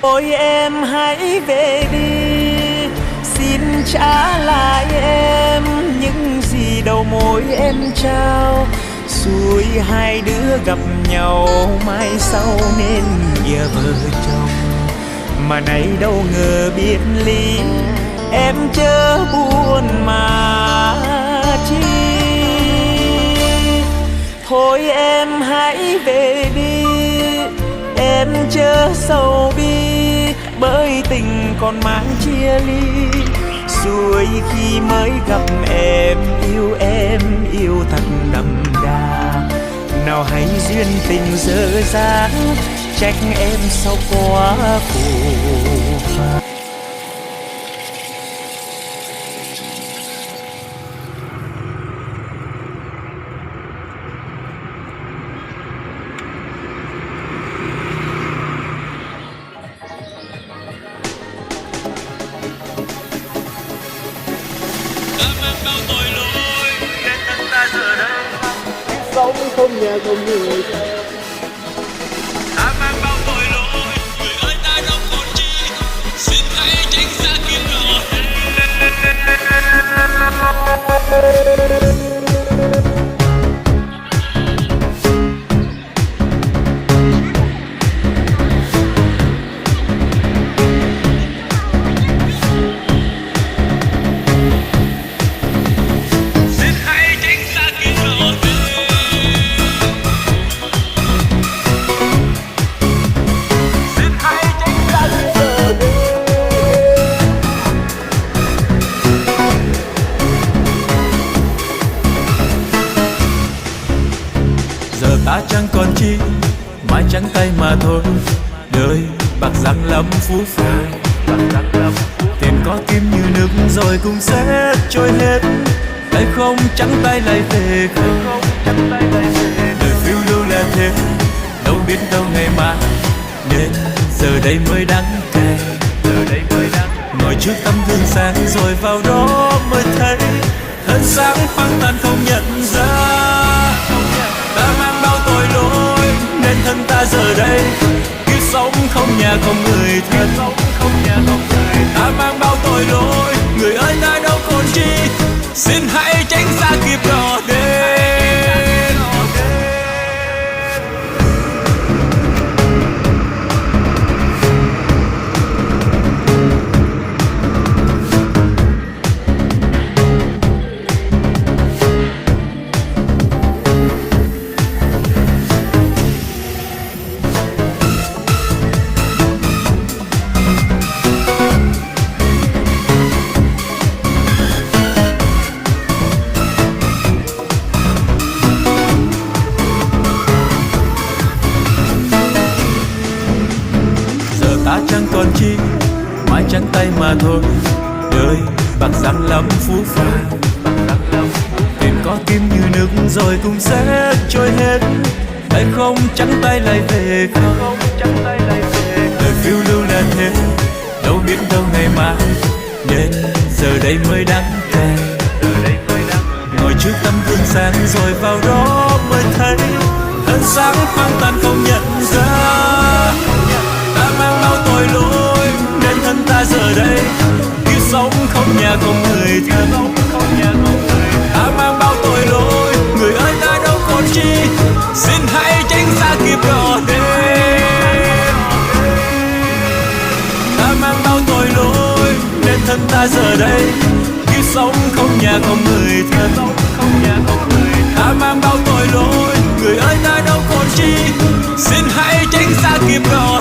Ôi em hãy về đi, xin trả lại em những gì đầu môi em trao. Rồi hai đứa gặp nhau mai sau nên nghĩa vợ chồng, mà nay đâu ngờ biệt ly, em chớ buồn mà chi. Thôi em hãy về đi, em chớ sầu bi, bởi tình còn mang chia ly. Rồi khi mới gặp em yêu thật đậm đà. Nào hay duyên tình dở dáng, trách em sao quá phù phàng. Sống không nhà không người, ta mang bao tội lỗi, người ơi ta đâu còn chi, xin hãy tránh xa kiếp nọ. Ta chẳng còn chi, mãi trắng tay mà thôi. Đời bạc răng lắm phú phàng, tiền có kim như nước rồi cũng sẽ trôi hết. Tay không trắng tay lại về không, đời phiêu lưu là thế, đâu biết đâu ngày mai. Nên giờ đây mới đắng cay, ngồi trước tấm gương sáng rồi vào đó mới thấy thân xác phăng tàn không nhận ra. Ta mang bao tội lỗi nên thân ta giờ đây kiếp sống không nhà không người thân. Ta mang bao tội lỗi, người ơi ta đâu còn chi, xin hãy tránh xa kịp đỏ đêm. Ta chẳng còn chi, mãi trắng tay mà thôi. Đời bạc răng lắm phú phàng, tiền có kim như nước rồi cũng sẽ trôi hết. Tay không trắng tay lại về không, đời phiêu lưu là thế, đâu biết đâu ngày mai. Nên giờ đây mới đắng cay, ngồi trước tấm gương sáng rồi vào đó mới thấy thân xác phăng tàn không nhận ra. Ta mang bao tội lỗi nên thân ta giờ đây kiếp sống không nhà không người thân. Ta mang bao tội lỗi, người ơi ta đâu còn chi, xin hãy tránh xa kịp đỏ đêm. Ta mang bao tội lỗi nên thân ta giờ đây kiếp sống không nhà không người thân. Ta mang bao tội lỗi, người ơi ta đâu còn chi, xin hãy tránh xa kịp đỏ